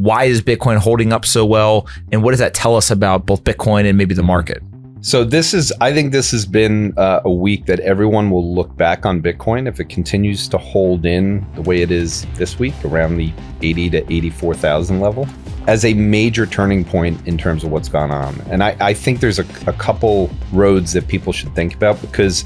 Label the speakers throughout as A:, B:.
A: Why is Bitcoin holding up so well? And what does that tell us about both Bitcoin and maybe the market?
B: So I think this has been a week that everyone will look back on Bitcoin if it continues to hold in the way it is this week, around the 80 to 84,000 level, as a major turning point in terms of what's gone on. And I think there's a couple roads that people should think about, because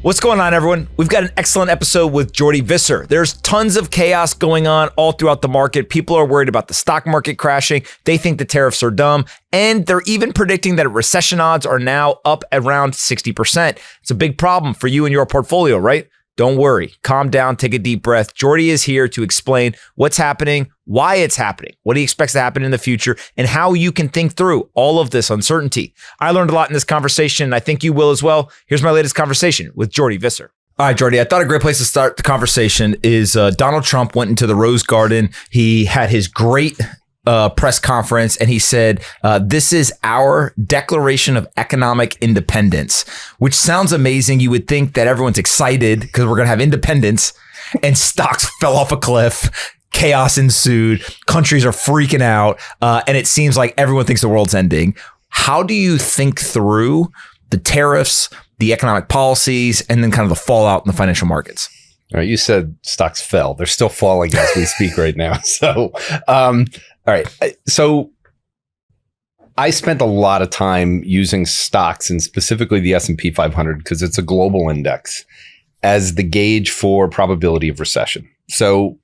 A: what's going on, everyone? We've got an excellent episode with Jordi Visser. There's tons of chaos going on all throughout the market. People are worried about the stock market crashing. They think the tariffs are dumb. And they're even predicting that recession odds are now up around 60%. It's a big problem for you and your portfolio, right? Don't worry. Calm down. Take a deep breath. Jordi is here to explain what's happening, why it's happening, what he expects to happen in the future, and how you can think through all of this uncertainty. I learned a lot in this conversation, and I think you will as well. Here's my latest conversation with Jordi Visser. All right, Jordi, I thought a great place to start the conversation is Donald Trump went into the Rose Garden. He had his great press conference, and he said, this is our declaration of economic independence, which sounds amazing. You would think that everyone's excited because we're going to have independence, and stocks fell off a cliff. Chaos ensued. Countries are freaking out. And it seems like everyone thinks the world's ending. How do you think through the tariffs, the economic policies, and then kind of the fallout in the financial markets?
B: All right, you said stocks fell. They're still falling as we speak right now. So, all right. So I spent a lot of time using stocks, and specifically the S&P 500, because it's a global index, as the gauge for probability of recession. So,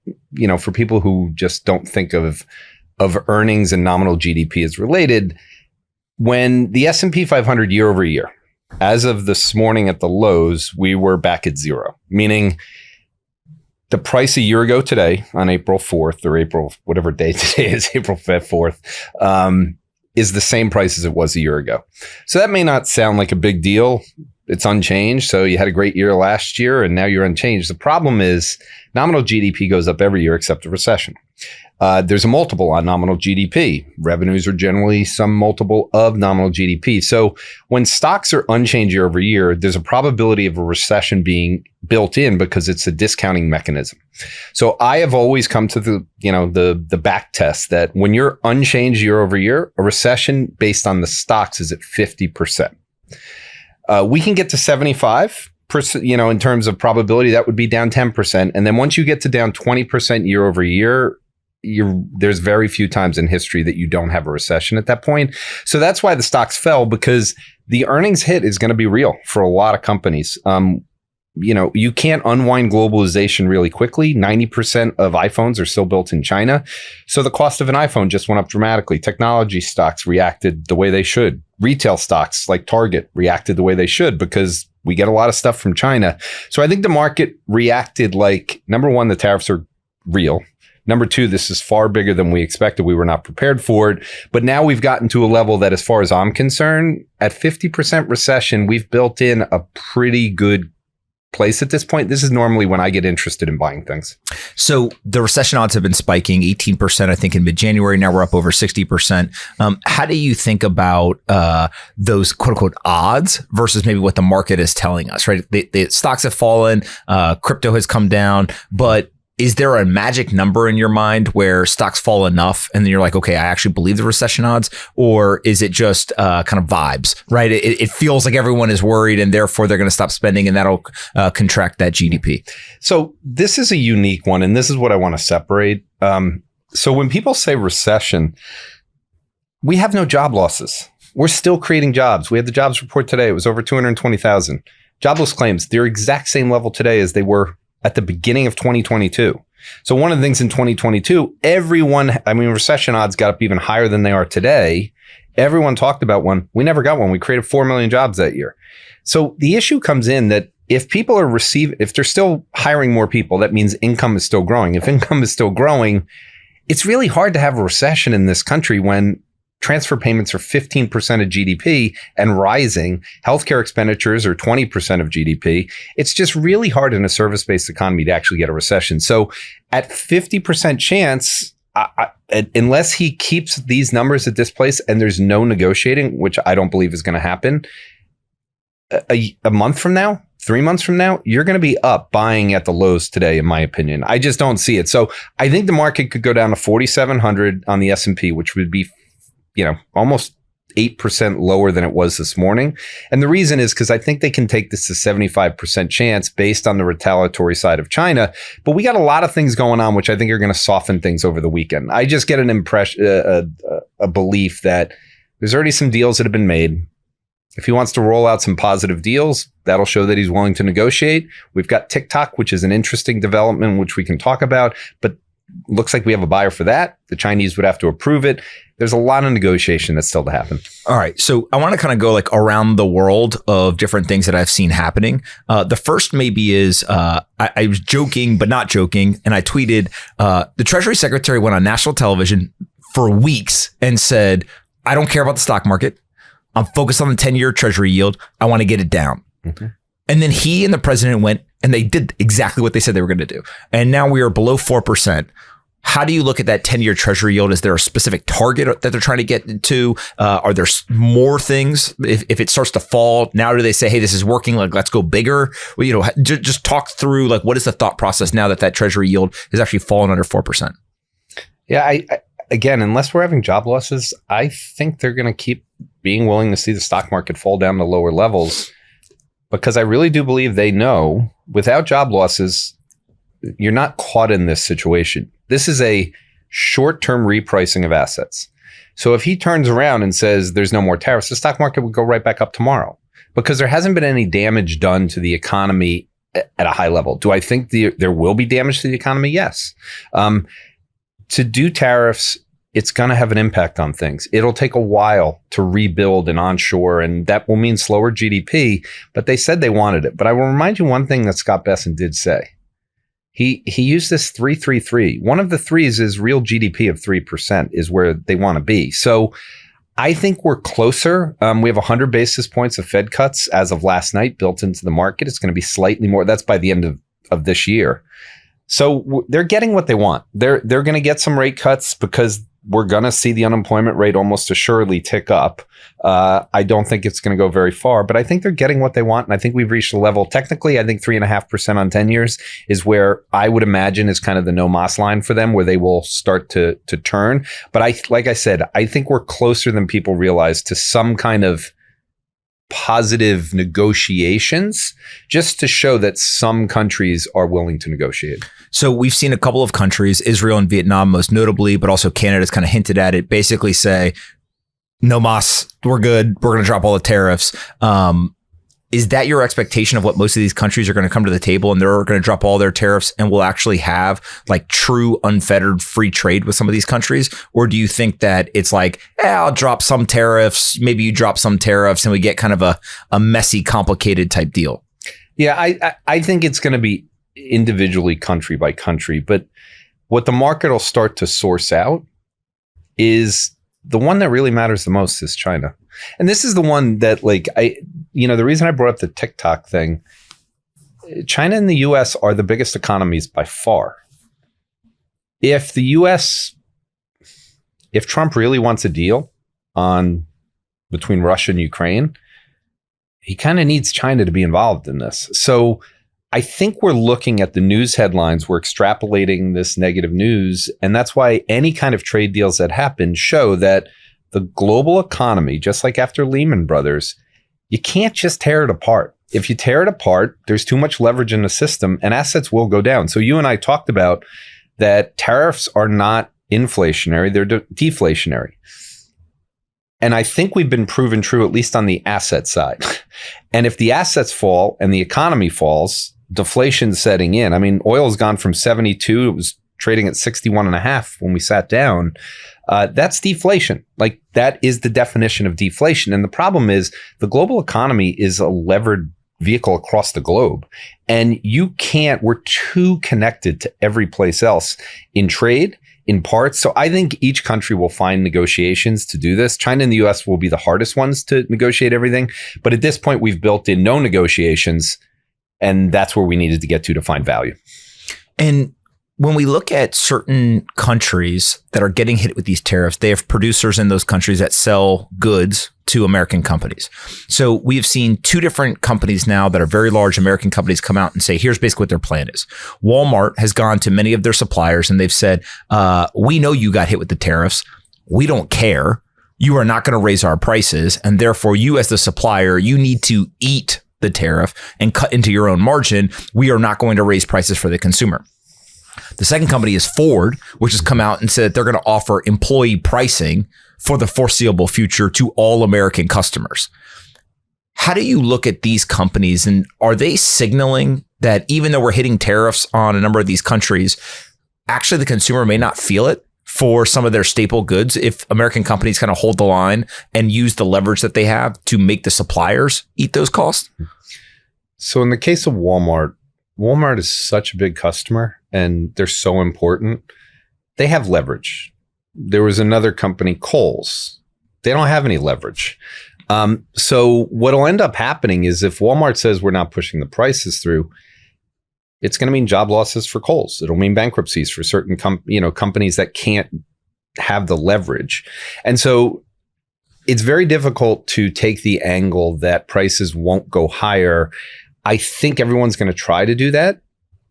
B: for people who just don't think of earnings and nominal GDP as related, when the S&P 500 year over year, as of this morning at the lows, we were back at zero, meaning the price a year ago today, on April 4th, or April, whatever day today is, April 5th, 4th, is the same price as it was a year ago. So that may not sound like a big deal. It's unchanged. So you had a great year last year, and now you're unchanged. The problem is nominal GDP goes up every year except a recession. There's a multiple on nominal GDP. Revenues are generally some multiple of nominal GDP. So when stocks are unchanged year over year, there's a probability of a recession being built in because it's a discounting mechanism. So I have always come to the back test that when you're unchanged year over year, a recession based on the stocks is at 50%. We can get to 75%, in terms of probability. That would be down 10%. And then once you get to down 20% year over year, there's very few times in history that you don't have a recession at that point. So that's why the stocks fell, because the earnings hit is going to be real for a lot of companies. You can't unwind globalization really quickly. 90% of iPhones are still built in China. So the cost of an iPhone just went up dramatically. Technology stocks reacted the way they should. Retail stocks like Target reacted the way they should, because we get a lot of stuff from China. So I think the market reacted like, number one, the tariffs are real. Number two, this is far bigger than we expected. We were not prepared for it. But now we've gotten to a level that, as far as I'm concerned, at 50% recession, we've built in a pretty good place at this point. This is normally when I get interested in buying things.
A: So the recession odds have been spiking 18%, I think, in mid-January. Now we're up over 60%. How do you think about those quote unquote odds versus maybe what the market is telling us, right? The stocks have fallen, crypto has come down, but is there a magic number in your mind where stocks fall enough and then you're like, okay, I actually believe the recession odds? Or is it just kind of vibes, right? It feels like everyone is worried and therefore they're going to stop spending and that'll contract that GDP.
B: So this is a unique one, and this is what I want to separate. So when people say recession, we have no job losses. We're still creating jobs. We had the jobs report today. It was over 220,000. Jobless claims, they're exact same level today as they were at the beginning of 2022. So one of the things in 2022, recession odds got up even higher than they are today. Everyone talked about one. We never got one. We created 4 million jobs that year. So the issue comes in that if people are if they're still hiring more people, that means income is still growing. If income is still growing, it's really hard to have a recession in this country when transfer payments are 15% of GDP and rising. Healthcare expenditures are 20% of GDP. It's just really hard in a service-based economy to actually get a recession. So at 50% chance, unless he keeps these numbers at this place and there's no negotiating, which I don't believe is going to happen, a month from now, 3 months from now, you're going to be up buying at the lows today, in my opinion. I just don't see it. So I think the market could go down to 4,700 on the S&P, which would be, almost 8% lower than it was this morning. And the reason is because I think they can take this to 75% chance based on the retaliatory side of China. But we got a lot of things going on, which I think are going to soften things over the weekend. I just get an impression, a belief that there's already some deals that have been made. If he wants to roll out some positive deals, that'll show that he's willing to negotiate. We've got TikTok, which is an interesting development, which we can talk about, but looks like we have a buyer for that. The Chinese would have to approve it. There's a lot of negotiation that's still to happen.
A: All right. So I want to kind of go like around the world of different things that I've seen happening. The first maybe is I was joking, but not joking. And I tweeted the Treasury Secretary went on national television for weeks and said, I don't care about the stock market. I'm focused on the 10-year Treasury yield. I want to get it down. Mm-hmm. And then he and the president went and they did exactly what they said they were going to do. And now we are below 4%. How do you look at that 10-year Treasury yield? Is there a specific target that they're trying to get to? Are there more things? If it starts to fall, now do they say, hey, this is working, like let's go bigger? Well, just talk through like what is the thought process now that Treasury yield is actually fallen under 4%?
B: Yeah, I again, unless we're having job losses, I think they're going to keep being willing to see the stock market fall down to lower levels, because I really do believe they know without job losses, you're not caught in this situation. This is a short-term repricing of assets. So if he turns around and says there's no more tariffs, the stock market would go right back up tomorrow, because there hasn't been any damage done to the economy at a high level. Do I think there will be damage to the economy? Yes. To do tariffs, it's going to have an impact on things. It'll take a while to rebuild and onshore, and that will mean slower GDP, but they said they wanted it. But I will remind you one thing that Scott Bessent did say. He used this 3-3-3. One of the threes is real GDP of 3% is where they want to be. So I think we're closer. We have 100 basis points of Fed cuts as of last night built into the market. It's going to be slightly more. That's by the end of this year. So they're getting what they want. They're going to get some rate cuts because we're going to see the unemployment rate almost assuredly tick up. I don't think it's going to go very far, but I think they're getting what they want. And I think we've reached a level. Technically, I think 3.5% on 10 years is where I would imagine is kind of the no mas line for them, where they will start to turn. But like I said, I think we're closer than people realize to some kind of positive negotiations, just to show that some countries are willing to negotiate.
A: So we've seen a couple of countries, Israel and Vietnam most notably, but also Canada's kind of hinted at it, basically say, no mas, we're good. We're going to drop all the tariffs. Is that your expectation of what most of these countries are going to come to the table, and they're going to drop all their tariffs and we'll actually have like true unfettered free trade with some of these countries? Or do you think that it's like, I'll drop some tariffs, maybe you drop some tariffs, and we get kind of a messy, complicated type deal?
B: Yeah, I think it's going to be individually country by country. But what the market will start to source out is the one that really matters the most is China. And this is the one that the reason I brought up the TikTok thing, China and the US are the biggest economies by far. If Trump really wants a deal between Russia and Ukraine, he kind of needs China to be involved in this. So I think we're looking at the news headlines. We're extrapolating this negative news. And that's why any kind of trade deals that happen show that the global economy, just like after Lehman Brothers, you can't just tear it apart. If you tear it apart, there's too much leverage in the system and assets will go down. So you and I talked about that tariffs are not inflationary, they're deflationary. And I think we've been proven true, at least on the asset side. And if the assets fall and the economy falls, deflation's setting in. I mean, oil has gone from 72, it was trading at 61.5 when we sat down. That's deflation. Like, that is the definition of deflation. And the problem is the global economy is a levered vehicle across the globe. And we're too connected to every place else in trade, in parts. So I think each country will find negotiations to do this. China and the US will be the hardest ones to negotiate everything. But at this point, we've built in no negotiations. And that's where we needed to get to find value.
A: And when we look at certain countries that are getting hit with these tariffs, they have producers in those countries that sell goods to American companies. So we have seen two different companies now that are very large American companies come out and say, here's basically what their plan is. Walmart has gone to many of their suppliers and they've said, we know you got hit with the tariffs. We don't care. You are not going to raise our prices. And therefore, you as the supplier, you need to eat the tariff and cut into your own margin. We are not going to raise prices for the consumer. The second company is Ford, which has come out and said they're going to offer employee pricing for the foreseeable future to all American customers. How do you look at these companies, and are they signaling that even though we're hitting tariffs on a number of these countries, actually the consumer may not feel it for some of their staple goods if American companies kind of hold the line and use the leverage that they have to make the suppliers eat those costs?
B: So in the case of Walmart is such a big customer and they're so important. They have leverage. There was another company, Kohl's. They don't have any leverage. So what'll end up happening is if Walmart says we're not pushing the prices through, it's going to mean job losses for Kohl's. It'll mean bankruptcies for certain companies that can't have the leverage. And so it's very difficult to take the angle that prices won't go higher. I think everyone's going to try to do that,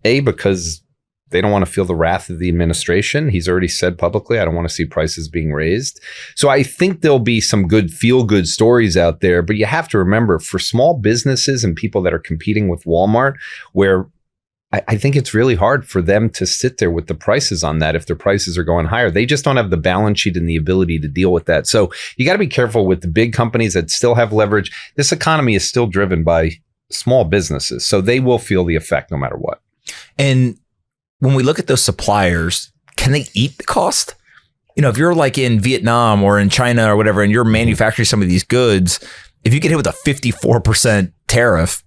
B: because they don't want to feel the wrath of the administration. He's already said publicly, I don't want to see prices being raised. So I think there'll be some good feel-good stories out there. But you have to remember, for small businesses and people that are competing with Walmart, where I think it's really hard for them to sit there with the prices on that if their prices are going higher. They just don't have the balance sheet and the ability to deal with that. So you got to be careful with the big companies that still have leverage. This economy is still driven by small businesses, so they will feel the effect no matter what.
A: And when we look at those suppliers, can they eat the cost? If you're like in Vietnam or in China or whatever, and you're manufacturing some of these goods, if you get hit with a 54% tariff,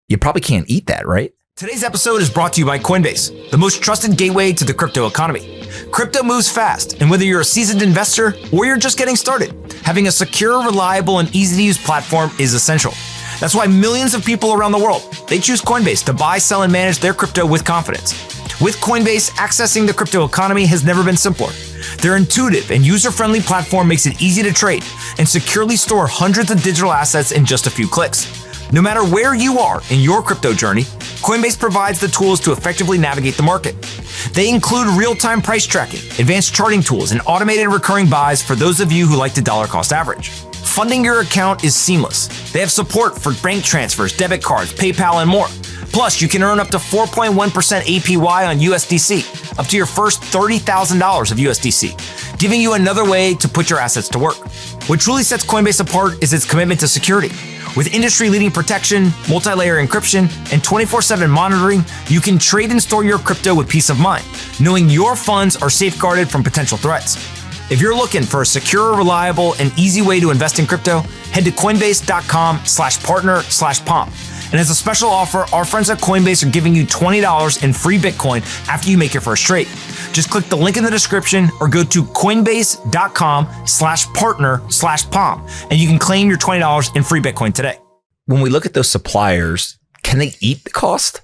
A: you probably can't eat that, right? Today's episode is brought to you by Coinbase, the most trusted gateway to the crypto economy. Crypto moves fast, and whether you're a seasoned investor or you're just getting started, having a secure, reliable, and easy-to-use platform is essential. That's why millions of people around the world, they choose Coinbase to buy, sell, and manage their crypto with confidence. With Coinbase, accessing the crypto economy has never been simpler. Their intuitive and user-friendly platform makes it easy to trade and securely store hundreds of digital assets in just a few clicks. No matter where you are in your crypto journey, Coinbase provides the tools to effectively navigate the market. They include real-time price tracking, advanced charting tools, and automated recurring buys for those of you who like to dollar cost average. Funding your account is seamless. They have support for bank transfers, debit cards, PayPal, and more. Plus, you can earn up to 4.1% APY on USDC, up to your first $30,000 of USDC, giving you another way to put your assets to work. What truly sets Coinbase apart is its commitment to security. With industry-leading protection, multi-layer encryption, and 24/7 monitoring, you can trade and store your crypto with peace of mind, knowing your funds are safeguarded from potential threats. If you're looking for a secure, reliable, and easy way to invest in crypto, head to coinbase.com/partner/pomp. And as a special offer, our friends at Coinbase are giving you $20 in free Bitcoin after you make your first trade. Just click the link in the description or go to coinbase.com/partner/pomp and you can claim your $20 in free Bitcoin today. When we look at those suppliers, can they eat the cost?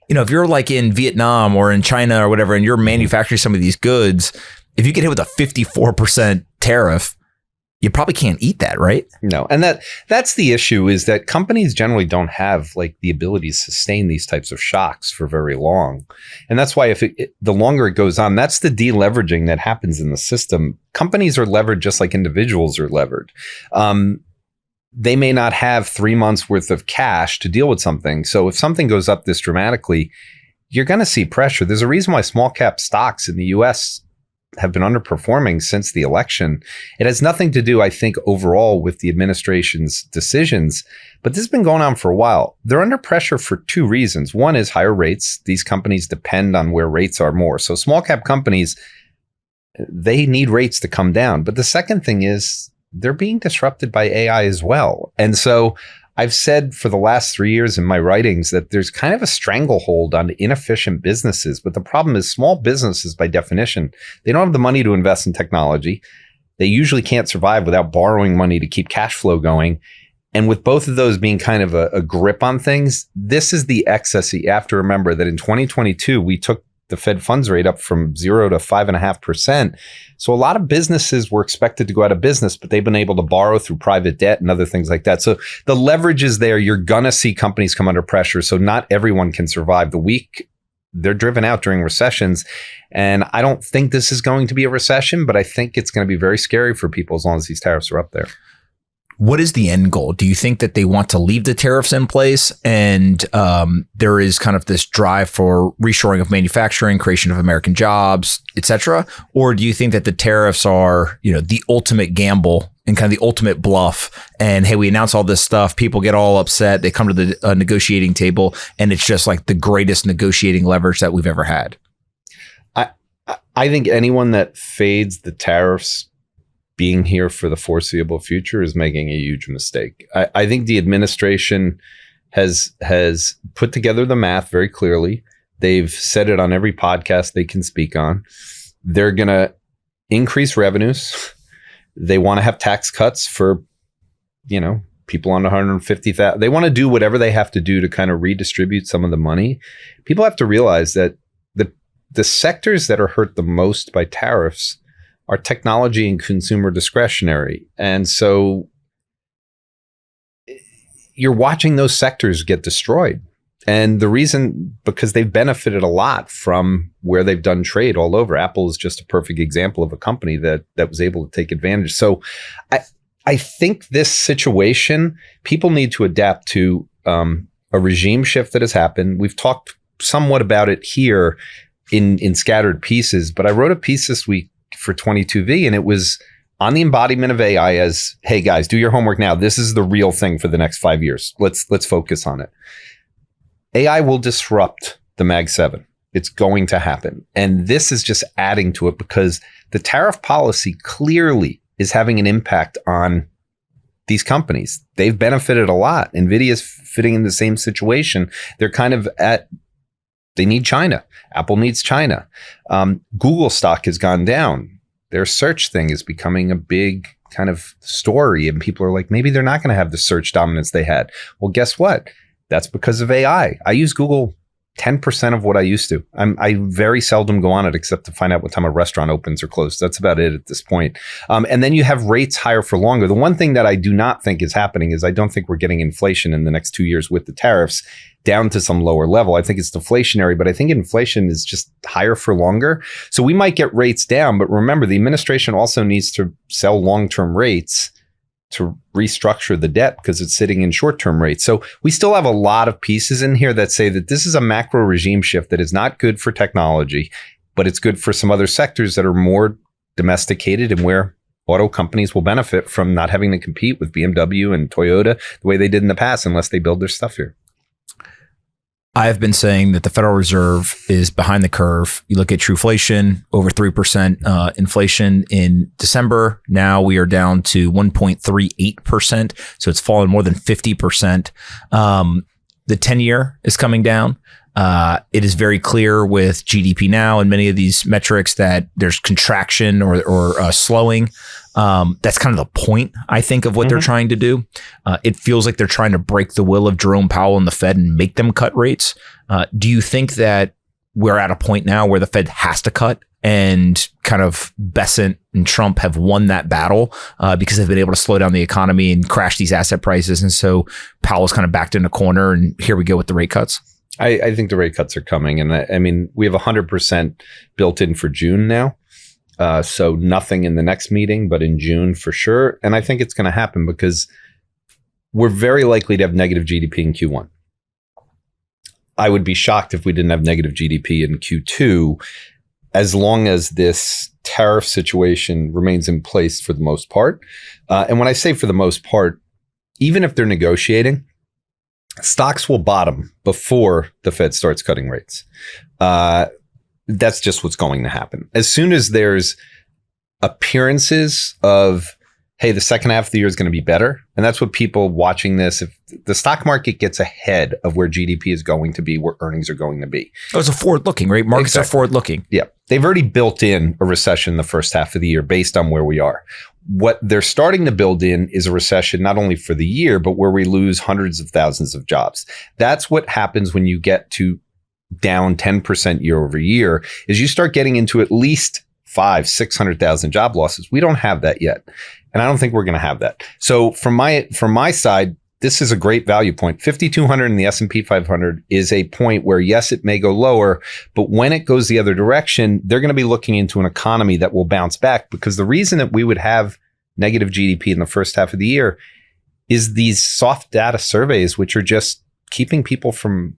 A: If you're like in Vietnam or in China or whatever, and you're manufacturing some of these goods, if you get hit with a 54% tariff, you probably can't eat that, right?
B: No. And that's the issue, is that companies generally don't have like the ability to sustain these types of shocks for very long. And that's why the longer it goes on, that's the deleveraging that happens in the system. Companies are levered just like individuals are levered. They may not have 3 months worth of cash to deal with something. So if something goes up this dramatically, you're going to see pressure. There's a reason why small cap stocks in the US have been underperforming since the election. It has nothing to do, I think, overall with the administration's decisions, but this has been going on for a while. They're under pressure for two reasons. One is higher rates. These companies depend on where rates are more. So small cap companies, they need rates to come down. But the second thing is they're being disrupted by AI as well. And so I've said for the last 3 years in my writings that there's kind of a stranglehold on inefficient businesses. But the problem is small businesses, by definition, they don't have the money to invest in technology. They usually can't survive without borrowing money to keep cash flow going. And with both of those being kind of a grip on things, this is the excess. You have to remember that in 2022, we took the Fed funds rate up from 0 to 5.5%. So a lot of businesses were expected to go out of business, but they've been able to borrow through private debt and other things like that. So the leverage is there. You're going to see companies come under pressure. So not everyone can survive. The weak, they're driven out during recessions. And I don't think this is going to be a recession, but I think it's going to be very scary for people as long as these tariffs are up there.
A: What is the end goal? Do you think that they want to leave the tariffs in place and there is kind of this drive for reshoring of manufacturing, creation of American jobs, et cetera? Or do you think that the tariffs are, the ultimate gamble and kind of the ultimate bluff? And hey, we announce all this stuff. People get all upset. They come to the negotiating table and it's just like the greatest negotiating leverage that we've ever had.
B: I think anyone that fades the tariffs being here for the foreseeable future is making a huge mistake. I think the administration has put together the math very clearly. They've said it on every podcast they can speak on. They're going to increase revenues. They want to have tax cuts for, people under 150,000. They want to do whatever they have to do to kind of redistribute some of the money. People have to realize that the sectors that are hurt the most by tariffs are technology and consumer discretionary. And so you're watching those sectors get destroyed. And the reason, because they've benefited a lot from where they've done trade all over. Apple is just a perfect example of a company that was able to take advantage. So I think this situation, people need to adapt to a regime shift that has happened. We've talked somewhat about it here in scattered pieces, but I wrote a piece this week for 22V, and it was on the embodiment of AI as, hey guys, do your homework now. This is the real thing for the next 5 years. Let's focus on it. AI will disrupt the Mag 7. It's going to happen. And this is just adding to it because the tariff policy clearly is having an impact on these companies. They've benefited a lot. NVIDIA is fitting in the same situation. They're kind of they need China. Apple needs China. Google stock has gone down. Their search thing is becoming a big kind of story. And people are like, maybe they're not going to have the search dominance they had. Well, guess what? That's because of AI. I use Google 10% of what I used to. I very seldom go on it except to find out what time a restaurant opens or closes. That's about it at this point. And then you have rates higher for longer. The one thing that I do not think is happening is I don't think we're getting inflation in the next 2 years with the tariffs down to some lower level. I think it's deflationary, but I think inflation is just higher for longer. So we might get rates down, but remember, the administration also needs to sell long-term rates to restructure the debt because it's sitting in short-term rates. So we still have a lot of pieces in here that say that this is a macro regime shift that is not good for technology, but it's good for some other sectors that are more domesticated and where auto companies will benefit from not having to compete with BMW and Toyota the way they did in the past unless they build their stuff here.
A: I've been saying that the Federal Reserve is behind the curve. You look at trueflation, over 3% inflation in December. Now we are down to 1.38%. So it's fallen more than 50%. The 10-year is coming down. It is very clear with GDP now and many of these metrics that there's contraction or slowing. That's kind of the point, I think, of what they're trying to do. It feels like they're trying to break the will of Jerome Powell and the Fed and make them cut rates. Do you think that we're at a point now where the Fed has to cut and kind of Bessent and Trump have won that battle because they've been able to slow down the economy and crash these asset prices? And so Powell's kind of backed in a corner and here we go with the rate cuts.
B: I think the rate cuts are coming. And I mean, we have 100% built in for June now. So nothing in the next meeting, but in June for sure. And I think it's going to happen because we're very likely to have negative GDP in Q1. I would be shocked if we didn't have negative GDP in Q2, as long as this tariff situation remains in place for the most part. And when I say for the most part, even if they're negotiating, stocks will bottom before the Fed starts cutting rates. That's just what's going to happen. As soon as there's appearances of, hey, the second half of the year is going to be better. And that's what people watching this, if the stock market gets ahead of where GDP is going to be, where earnings are going to be.
A: Oh, it's a forward looking, right? Markets are forward looking.
B: Yeah. They've already built in a recession the first half of the year based on where we are. What they're starting to build in is a recession, not only for the year, but where we lose hundreds of thousands of jobs. That's what happens when you get to down 10% year over year, is you start getting into at least 500,000-600,000 job losses. We don't have that yet. And I don't think we're going to have that. So from my side, this is a great value point. 5,200 in the S&P 500 is a point where, yes, it may go lower, but when it goes the other direction, they're going to be looking into an economy that will bounce back, because the reason that we would have negative GDP in the first half of the year is these soft data surveys, which are just keeping people from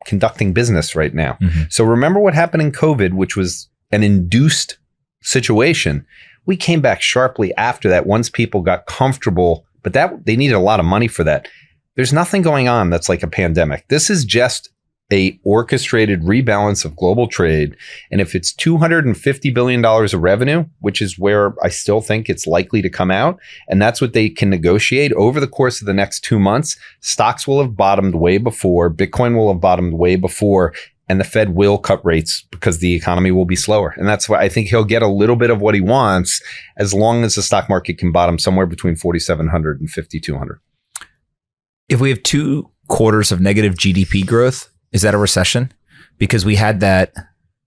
B: conducting business right now. Mm-hmm. So remember what happened in COVID, which was an induced situation. We came back sharply after that once people got comfortable, but that they needed a lot of money for that. There's nothing going on that's like a pandemic. This is just a orchestrated rebalance of global trade. And if it's $250 billion of revenue, which is where I still think it's likely to come out, and that's what they can negotiate over the course of the next 2 months, stocks will have bottomed way before, Bitcoin will have bottomed way before, and the Fed will cut rates because the economy will be slower. And that's why I think he'll get a little bit of what he wants, as long as the stock market can bottom somewhere between 4,700 and 5,200.
A: If we have 2 quarters of negative GDP growth, is that a recession? Because we had that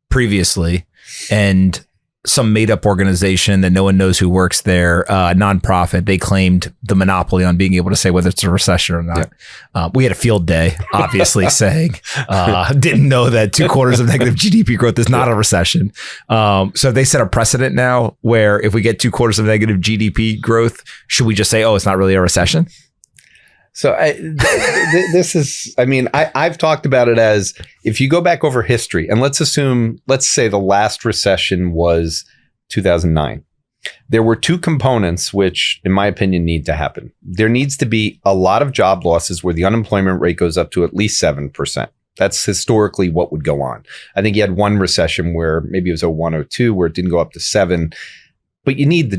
A: previously, and some made up organization that no one knows who works there, nonprofit, they claimed the monopoly on being able to say whether it's a recession or not. Yeah. We had a field day, obviously saying, didn't know that 2 quarters of negative GDP growth is not a recession. So they set a precedent now where if we get 2 quarters of negative GDP growth, should we just say, oh, it's not really a recession?
B: So this is, I mean, I've talked about it as, if you go back over history, and let's say the last recession was 2009. There were 2 components which, in my opinion, need to happen. There needs to be a lot of job losses where the unemployment rate goes up to at least 7%. That's historically what would go on. I think you had one recession where maybe it was 01 or 02 where it didn't go up to 7, but you need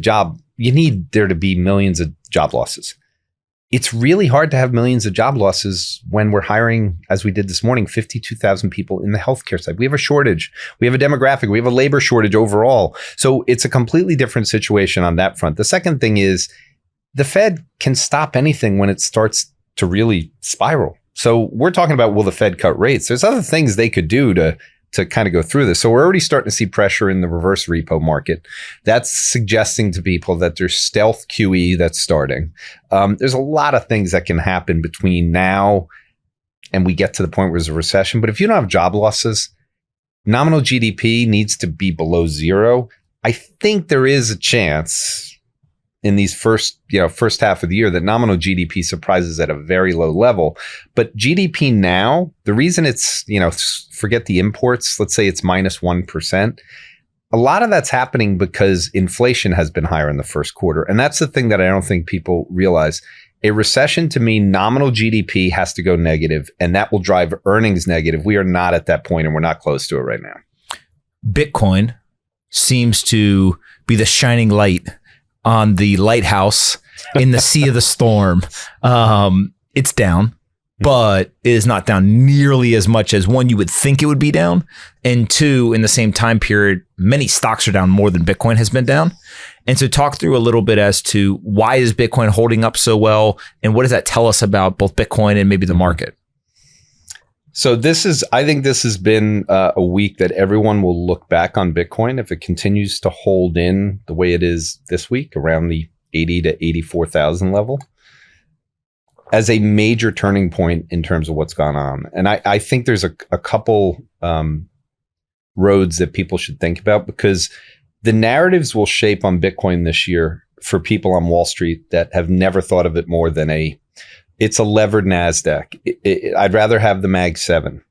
B: there to be millions of job losses. It's really hard to have millions of job losses when we're hiring, as we did this morning, 52,000 people in the healthcare side. We have a shortage. We have a demographic. We have a labor shortage overall. So it's a completely different situation on that front. The second thing is the Fed can stop anything when it starts to really spiral. So we're talking about, will the Fed cut rates? There's other things they could do to kind of go through this. So we're already starting to see pressure in the reverse repo market. That's suggesting to people that there's stealth QE that's starting. There's a lot of things that can happen between now and we get to the point where there's a recession. But if you don't have job losses, nominal GDP needs to be below 0. I think there is a chance in these first half of the year that nominal GDP surprises at a very low level. But GDP now, the reason it's, forget the imports, let's say it's minus 1%. A lot of that's happening because inflation has been higher in the first quarter. And that's the thing that I don't think people realize. A recession, to me, nominal GDP has to go negative, and that will drive earnings negative. We are not at that point, and we're not close to it right now.
A: Bitcoin seems to be the shining light on the lighthouse in the sea of the storm. It's down, but it is not down nearly as much as, one, you would think it would be down, and 2, in the same time period, many stocks are down more than Bitcoin has been down. And so talk through a little bit as to why is Bitcoin holding up so well, and what does that tell us about both Bitcoin and maybe the market?
B: So I think this has been a week that everyone will look back on Bitcoin, if it continues to hold in the way it is this week, around the 80 to 84,000 level, as a major turning point in terms of what's gone on. And I think there's a couple roads that people should think about, because the narratives will shape on Bitcoin this year for people on Wall Street that have never thought of it more than it's a levered NASDAQ. I'd rather have the Mag 7.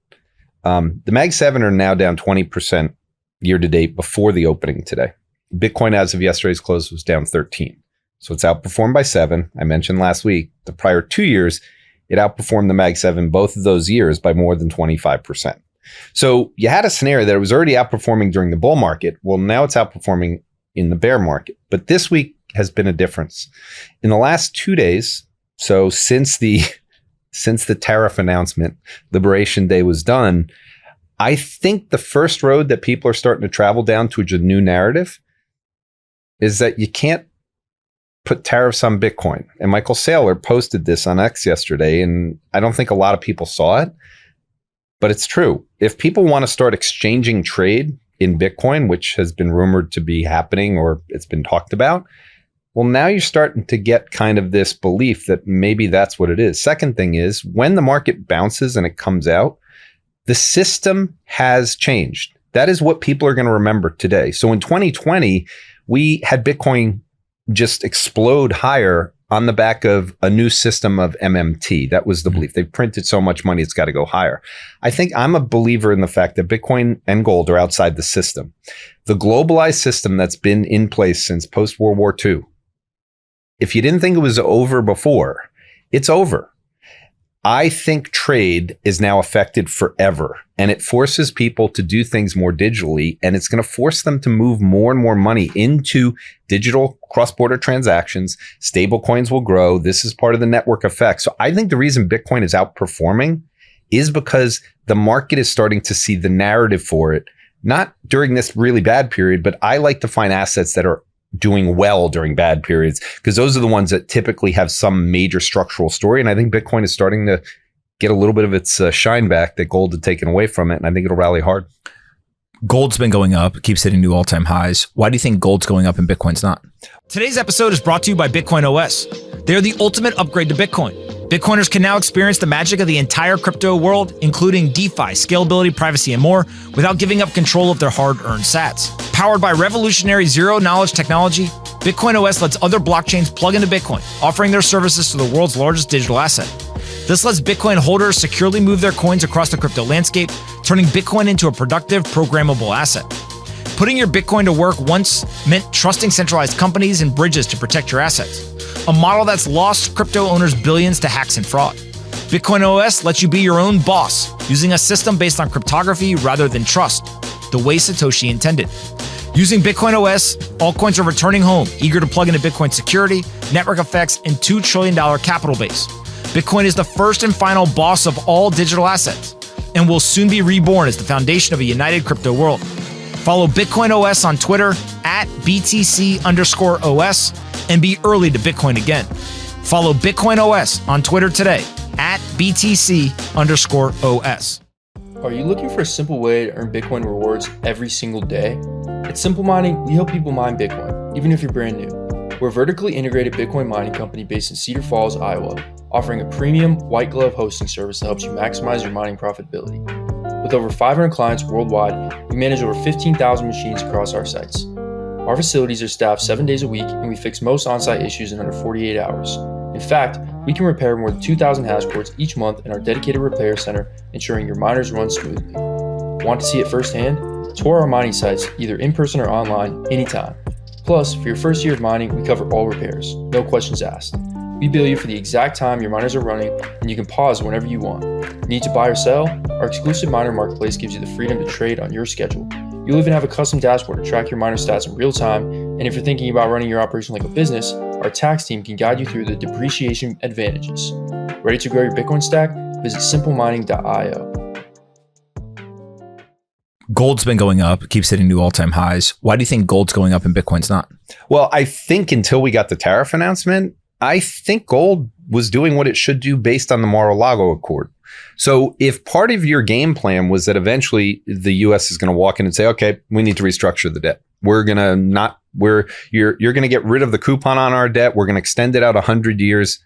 B: The Mag 7 are now down 20% year to date before the opening today. Bitcoin, as of yesterday's close, was down 13. So it's outperformed by 7. I mentioned last week, the prior 2 years, it outperformed the Mag 7 both of those years by more than 25%. So you had a scenario that it was already outperforming during the bull market. Well, now it's outperforming in the bear market. But this week has been a difference. In the last 2 days, so since the tariff announcement, Liberation Day was done, I think the first road that people are starting to travel down to a new narrative is that you can't put tariffs on Bitcoin. And Michael Saylor posted this on X yesterday, and I don't think a lot of people saw it. but it's true. If people want to start exchanging trade in Bitcoin, which has been rumored to be happening or it's been talked about, well, now you're starting to get kind of this belief that maybe that's what it is. Second thing is, when the market bounces and it comes out, the system has changed. That is what people are going to remember today. So in 2020, we had Bitcoin just explode higher on the back of a new system of MMT. That was the belief. They've printed so much money, it's got to go higher. I think I'm a believer in the fact that Bitcoin and gold are outside the system. The globalized system that's been in place since post-World War II, if you didn't think it was over before, it's over. I think trade is now affected forever, and it forces people to do things more digitally, and it's going to force them to move more and more money into digital cross-border transactions. Stable coins will grow. This is part of the network effect. So I think the reason Bitcoin is outperforming is because the market is starting to see the narrative for it, not during this really bad period, but I like to find assets that are doing well during bad periods, because those are the ones that typically have some major structural story. And I think Bitcoin is starting to get a little bit of its shine back that gold had taken away from it. And I think it'll rally hard.
A: Gold's been going up, it keeps hitting new all-time highs. Why do you think gold's going up and Bitcoin's not? Today's episode is brought to you by Bitcoin OS. They're the ultimate upgrade to Bitcoin. Bitcoiners can now experience the magic of the entire crypto world, including DeFi, scalability, privacy, and more, without giving up control of their hard-earned sats. Powered by revolutionary zero-knowledge technology, Bitcoin OS lets other blockchains plug into Bitcoin, offering their services to the world's largest digital asset. This lets Bitcoin holders securely move their coins across the crypto landscape, turning Bitcoin into a productive, programmable asset. Putting your Bitcoin to work once meant trusting centralized companies and bridges to protect your assets, a model that's lost crypto owners billions to hacks and fraud. Bitcoin OS lets you be your own boss, using a system based on cryptography rather than trust, the way Satoshi intended. Using Bitcoin OS, altcoins are returning home, eager to plug into Bitcoin security, network effects, and $2 trillion capital base. Bitcoin is the first and final boss of all digital assets, and will soon be reborn as the foundation of a united crypto world. Follow Bitcoin OS on Twitter at BTC_OS and be early to Bitcoin again. Follow Bitcoin OS on Twitter today at BTC_OS.
C: Are you looking for a simple way to earn Bitcoin rewards every single day? At Simple Mining, we help people mine Bitcoin, even if you're brand new. We're a vertically integrated Bitcoin mining company based in Cedar Falls, Iowa, offering a premium white glove hosting service that helps you maximize your mining profitability. With over 500 clients worldwide, we manage over 15,000 machines across our sites. Our facilities are staffed 7 days a week, and we fix most on-site issues in under 48 hours. In fact, we can repair more than 2,000 hash boards each month in our dedicated repair center, ensuring your miners run smoothly. Want to see it firsthand? Tour our mining sites, either in person or online, anytime. Plus, for your first year of mining, we cover all repairs, no questions asked. We bill you for the exact time your miners are running, and you can pause whenever you want. Need to buy or sell? Our exclusive miner marketplace gives you the freedom to trade on your schedule. You'll even have a custom dashboard to track your miner stats in real time, and if you're thinking about running your operation like a business, our tax team can guide you through the depreciation advantages. Ready to grow your Bitcoin stack? Visit simplemining.io.
A: Gold's been going up, it keeps hitting new all-time highs. Why do you think gold's going up and Bitcoin's not?
B: Well, I think until we got the tariff announcement, I think gold was doing what it should do based on the Mar-a-Lago Accord. So if part of your game plan was that eventually the US is going to walk in and say, okay, we need to restructure the debt. You're going to get rid of the coupon on our debt. We're going to extend it out 100 years.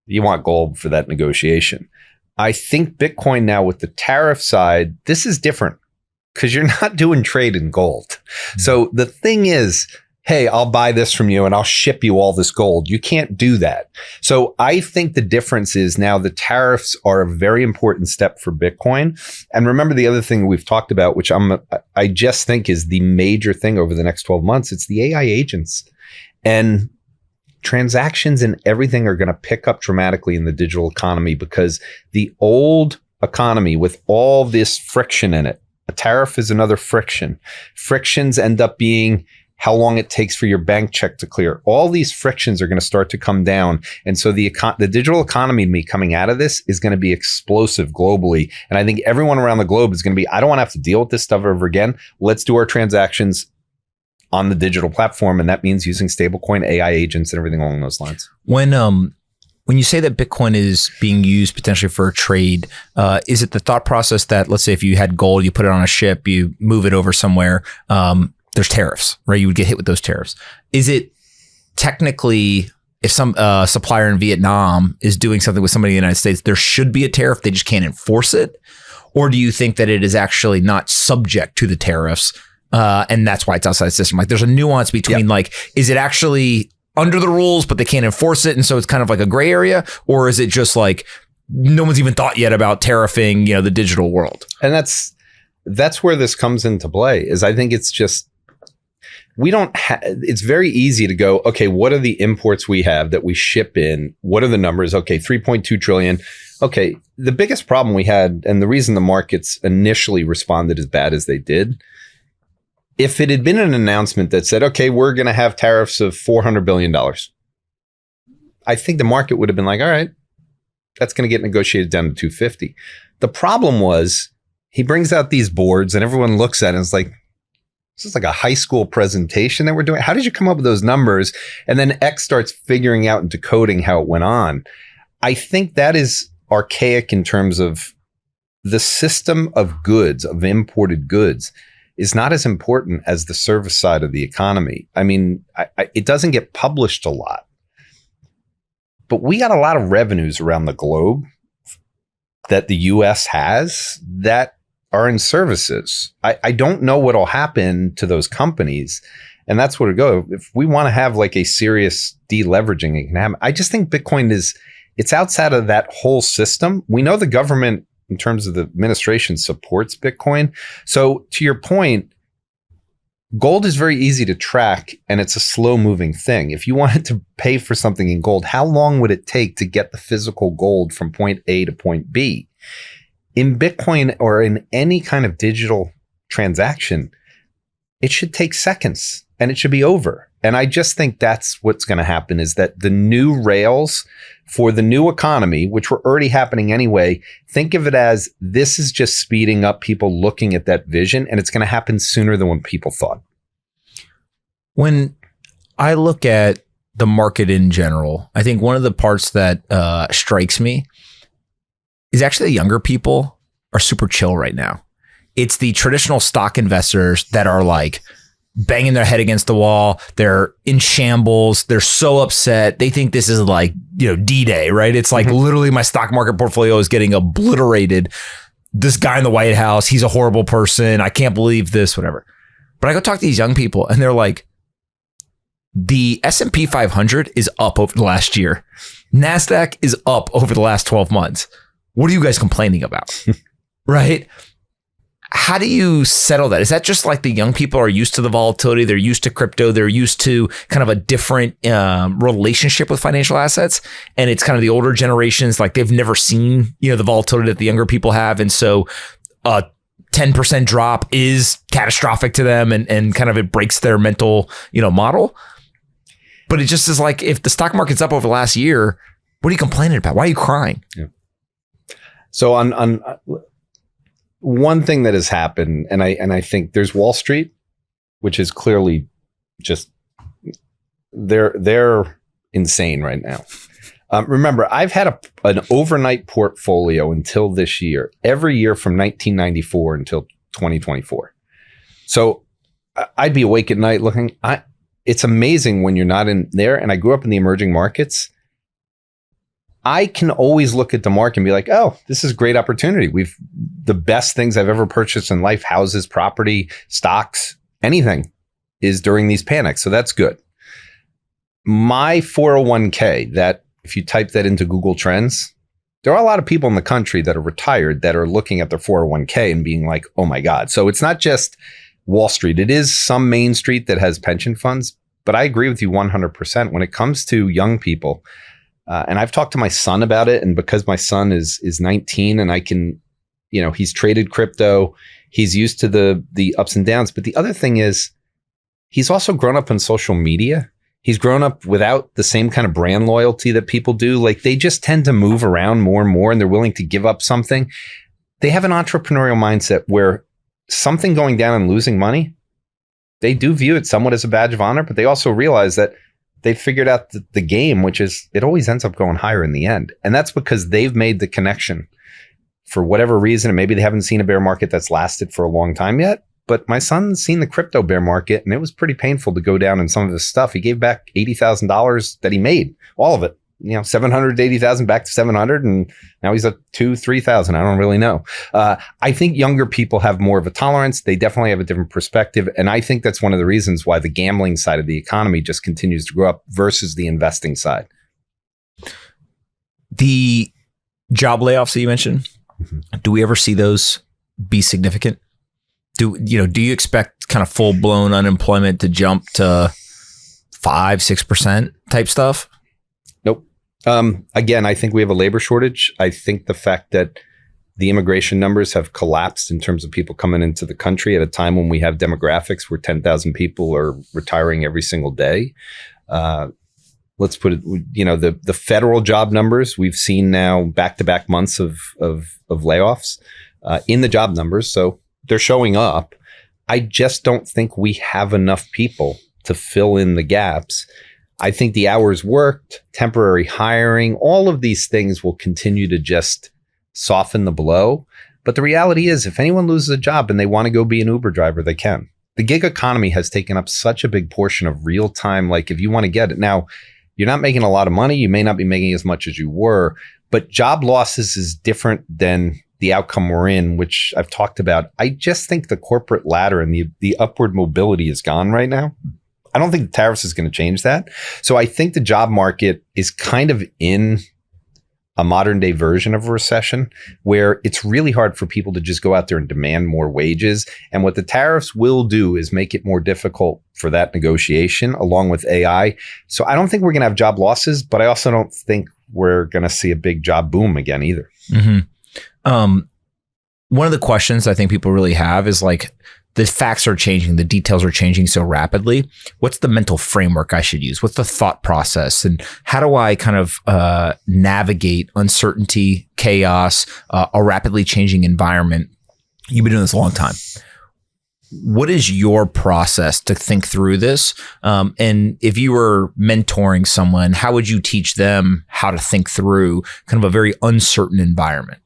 B: You want gold for that negotiation. I think Bitcoin now with the tariff side, this is different because you're not doing trade in gold. Mm-hmm. So the thing is, hey, I'll buy this from you and I'll ship you all this gold. You can't do that. So I think the difference is now the tariffs are a very important step for Bitcoin. And remember the other thing we've talked about, which I just think is the major thing over the next 12 months. It's the AI agents. And transactions and everything are going to pick up dramatically in the digital economy because the old economy with all this friction in it, a tariff is another friction. Frictions end up being how long it takes for your bank check to clear. All these frictions are going to start to come down. And so the digital economy coming out of this is going to be explosive globally. And I think everyone around the globe is going to be, I don't want to have to deal with this stuff ever again. Let's do our transactions on the digital platform. And that means using stablecoin, AI agents, and everything along those lines.
A: When When you say that Bitcoin is being used potentially for a trade, is it the thought process that, let's say if you had gold, you put it on a ship, you move it over somewhere, there's tariffs, right? You would get hit with those tariffs. Is it technically, if some supplier in Vietnam is doing something with somebody in the United States, there should be a tariff, they just can't enforce it? Or do you think that it is actually not subject to the tariffs, and that's why it's outside the system? Like there's a nuance between like, is it actually under the rules, but they can't enforce it, and so it's kind of like a gray area? Or is it just like no one's even thought yet about tariffing, the digital world?
B: And that's where this comes into play, is I think it's just, it's very easy to go, okay, what are the imports we have that we ship in? What are the numbers? Okay, 3.2 trillion. Okay, the biggest problem we had, and the reason the markets initially responded as bad as they did, if it had been an announcement that said, okay, we're going to have tariffs of $400 billion, I think the market would have been like, all right, that's going to get negotiated down to 250. The problem was he brings out these boards and everyone looks at it and is like, this is like a high school presentation that we're doing. How did you come up with those numbers? And then X starts figuring out and decoding how it went on. I think that is archaic in terms of the system of goods, of imported goods, is not as important as the service side of the economy. I mean, it doesn't get published a lot, but we got a lot of revenues around the globe that the US has that are in services. I don't know what'll happen to those companies, and that's where to go. If we want to have like a serious deleveraging, it can happen. I just think Bitcoin it's outside of that whole system. We know the government, in terms of the administration, supports Bitcoin. So to your point, gold is very easy to track and it's a slow moving thing. If you wanted to pay for something in gold, how long would it take to get the physical gold from point A to point B? In Bitcoin or in any kind of digital transaction, it should take seconds and it should be over. And I just think that's what's going to happen, is that the new rails for the new economy, which were already happening anyway, think of it as this is just speeding up people looking at that vision, and it's going to happen sooner than what people thought.
A: When I look at the market in general, I think one of the parts that strikes me is actually the younger people are super chill right now. It's the traditional stock investors that are like banging their head against the wall. They're in shambles. They're so upset. They think this is like, D-Day, right? It's like literally my stock market portfolio is getting obliterated. This guy in the White House, he's a horrible person. I can't believe this, whatever. But I go talk to these young people and they're like, the S&P 500 is up over the last year. NASDAQ is up over the last 12 months. What are you guys complaining about? Right? How do you settle that? Is that just like the young people are used to the volatility? They're used to crypto. They're used to kind of a different relationship with financial assets. And it's kind of the older generations, like they've never seen, the volatility that the younger people have. And so a 10% drop is catastrophic to them and kind of it breaks their mental, model. But it just is like, if the stock market's up over the last year, what are you complaining about? Why are you crying?
B: Yeah. So on one thing that has happened, and I think there's Wall Street, which is clearly just they're insane right now. Remember, I've had an overnight portfolio until this year, every year from 1994 until 2024. So I'd be awake at night looking. It's amazing when you're not in there. And I grew up in the emerging markets. I can always look at the market and be like, oh, this is a great opportunity. The best things I've ever purchased in life, houses, property, stocks, anything, is during these panics. So that's good. My 401k, that if you type that into Google Trends, there are a lot of people in the country that are retired that are looking at their 401k and being like, oh my God. So it's not just Wall Street. It is some Main Street that has pension funds. But I agree with you 100% when it comes to young people. And I've talked to my son about it. And because my son is 19 and I can, he's traded crypto, he's used to the ups and downs. But the other thing is he's also grown up on social media. He's grown up without the same kind of brand loyalty that people do. Like they just tend to move around more and more and they're willing to give up something. They have an entrepreneurial mindset where something going down and losing money, they do view it somewhat as a badge of honor, but they also realize that they figured out the game, which is it always ends up going higher in the end. And that's because they've made the connection for whatever reason. And maybe they haven't seen a bear market that's lasted for a long time yet. But my son's seen the crypto bear market, and it was pretty painful to go down in some of his stuff. He gave back $80,000 that he made, all of it. 780,000 back to 700, and now he's at 3,000. I don't really know. I think younger people have more of a tolerance. They definitely have a different perspective, and I think that's one of the reasons why the gambling side of the economy just continues to grow up versus the investing side.
A: The job layoffs that you mentioned, do we ever see those be significant? Do you expect kind of full blown unemployment to jump to 5-6% type stuff?
B: Nope. Again, I think we have a labor shortage. I think the fact that the immigration numbers have collapsed in terms of people coming into the country at a time when we have demographics where 10,000 people are retiring every single day. Let's put it, the federal job numbers, we've seen now back-to-back months of layoffs in the job numbers. So they're showing up. I just don't think we have enough people to fill in the gaps. I think the hours worked, temporary hiring, all of these things will continue to just soften the blow. But the reality is, if anyone loses a job and they want to go be an Uber driver, they can. The gig economy has taken up such a big portion of real time. Like if you want to get it now, you're not making a lot of money. You may not be making as much as you were, but job losses is different than the outcome we're in, which I've talked about. I just think the corporate ladder and the upward mobility is gone right now. I don't think the tariffs is going to change that. So I think the job market is kind of in a modern day version of a recession where it's really hard for people to just go out there and demand more wages. And what the tariffs will do is make it more difficult for that negotiation along with AI. So I don't think we're going to have job losses, but I also don't think we're going to see a big job boom again either.
A: Mm-hmm. One of the questions I think people really have is like, the facts are changing, the details are changing so rapidly. What's the mental framework I should use? What's the thought process? And how do I kind of navigate uncertainty, chaos, a rapidly changing environment? You've been doing this a long time. What is your process to think through this? And if you were mentoring someone, how would you teach them how to think through kind of a very uncertain environment?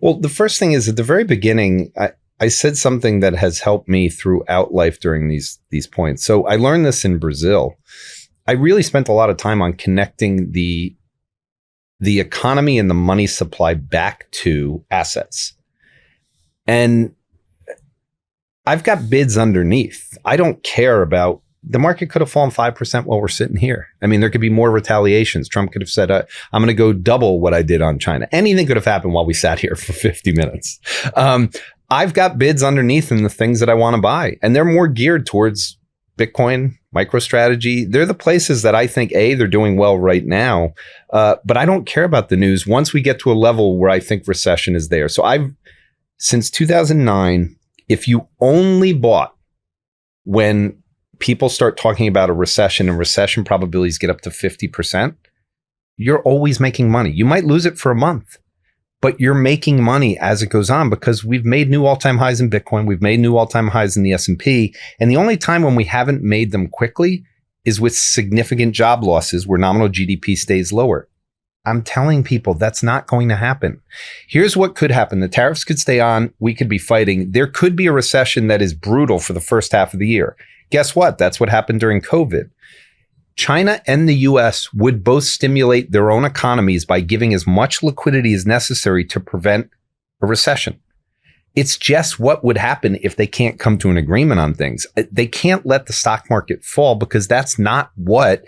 B: Well, the first thing is at the very beginning, I said something that has helped me throughout life during these points. So I learned this in Brazil. I really spent a lot of time on connecting the economy and the money supply back to assets. And I've got bids underneath. I don't care about the market could have fallen 5% while we're sitting here. I mean, there could be more retaliations. Trump could have said, I'm going to go double what I did on China. Anything could have happened while we sat here for 50 minutes. I've got bids underneath in the things that I want to buy, and they're more geared towards Bitcoin, MicroStrategy. They're the places that I think, they're doing well right now. But I don't care about the news once we get to a level where I think recession is there. So since 2009, if you only bought when people start talking about a recession and recession probabilities get up to 50%, you're always making money. You might lose it for a month, but you're making money as it goes on because we've made new all-time highs in Bitcoin. We've made new all-time highs in the S&P. And the only time when we haven't made them quickly is with significant job losses where nominal GDP stays lower. I'm telling people that's not going to happen. Here's what could happen. The tariffs could stay on. We could be fighting. There could be a recession that is brutal for the first half of the year. Guess what? That's what happened during COVID. China and the US would both stimulate their own economies by giving as much liquidity as necessary to prevent a recession. It's just what would happen if they can't come to an agreement on things. They can't let the stock market fall because that's not what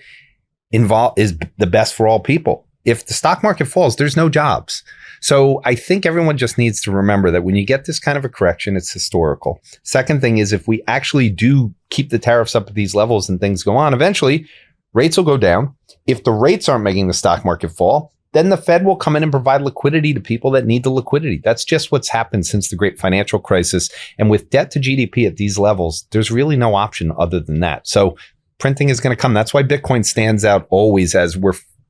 B: is the best for all people. If the stock market falls, there's no jobs. So I think everyone just needs to remember that when you get this kind of a correction, it's historical. Second thing is if we actually do keep the tariffs up at these levels and things go on, eventually rates will go down. If the rates aren't making the stock market fall, then the Fed will come in and provide liquidity to people that need the liquidity. That's just what's happened since the great financial crisis. And with debt to GDP at these levels, there's really no option other than that. So printing is going to come. That's why Bitcoin stands out always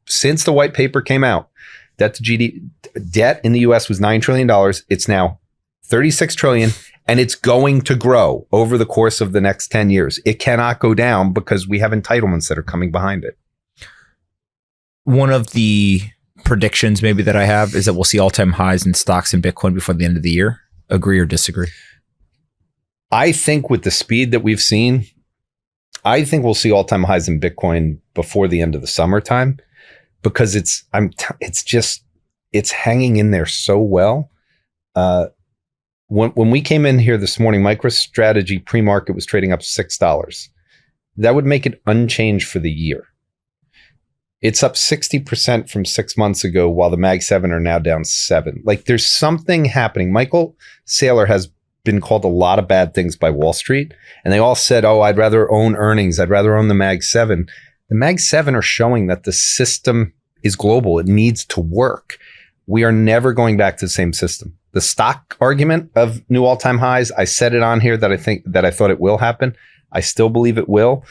B: since the white paper came out. Debt in the US was $9 trillion. It's now $36 trillion, and it's going to grow over the course of the next 10 years. It cannot go down because we have entitlements that are coming behind it.
A: one of the predictions maybe that I have is that we'll see all-time highs in stocks in Bitcoin before the end of the year. Agree or disagree?
B: I think with the speed that we've seen, I think we'll see all-time highs in Bitcoin before the end of the summertime, because it's hanging in there so well. When we came in here this morning, MicroStrategy pre-market was trading up $6. That would make it unchanged for the year. It's up 60% from 6 months ago, while the Mag 7 are now down 7. Like, there's something happening. Michael Saylor has been called a lot of bad things by Wall Street, and they all said, oh, I'd rather own earnings. I'd rather own the Mag 7. The Mag 7 are showing that the system is global. It needs to work. We are never going back to the same system. The stock argument of new all-time highs, I said it on here that I thought it will happen. I still believe it will.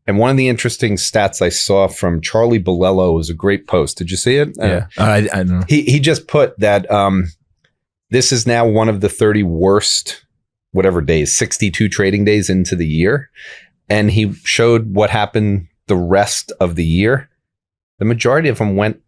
B: And one of the interesting stats I saw from Charlie Bolello was a great post. Did you see it?
A: Yeah, I don't know.
B: He just put that this is now one of the 30 worst, whatever days, 62 trading days into the year. And he showed what happened the rest of the year. The majority of them went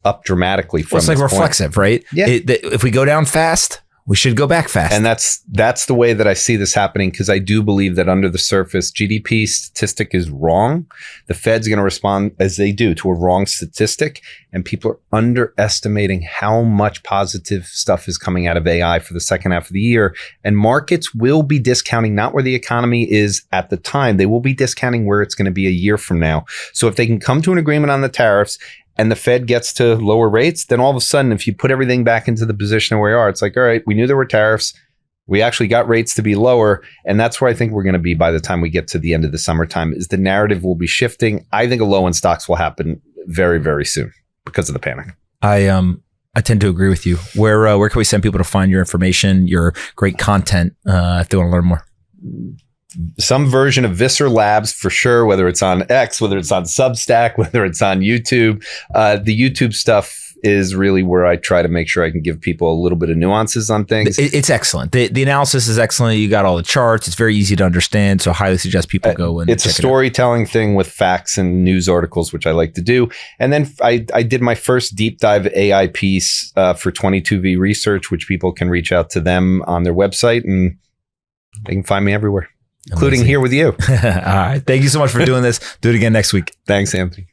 B: up dramatically from
A: it's like reflexive, right?
B: Yeah.
A: If we go down fast, we should go back fast.
B: And that's the way that I see this happening, because I do believe that under the surface, GDP statistic is wrong. The Fed's going to respond as they do to a wrong statistic, and people are underestimating how much positive stuff is coming out of AI for the second half of the year. And markets will be discounting not where the economy is at the time. They will be discounting where it's going to be a year from now. So if they can come to an agreement on the tariffs and the Fed gets to lower rates, then all of a sudden, if you put everything back into the position where we are, it's like, all right, we knew there were tariffs. We actually got rates to be lower. And that's where I think we're going to be by the time we get to the end of the summertime, is the narrative will be shifting. I think a low in stocks will happen very, very soon because of the panic. I
A: tend to agree with you. Where can we send people to find your information, your great content, if they want to learn more?
B: Some version of VisserLabs for sure, whether it's on X, whether it's on Substack, whether it's on YouTube. The YouTube stuff is really where I try to make sure I can give people a little bit of nuances on things.
A: It's excellent. The analysis is excellent. You got all the charts. It's very easy to understand. So I highly suggest people go and
B: it's a storytelling thing with facts and news articles, which I like to do. And then I did my first deep dive AI piece for 22V Research, which people can reach out to them on their website, and they can find me everywhere. Including here with you.
A: All right. Thank you so much for doing this. Do it again next week.
B: Thanks, Anthony.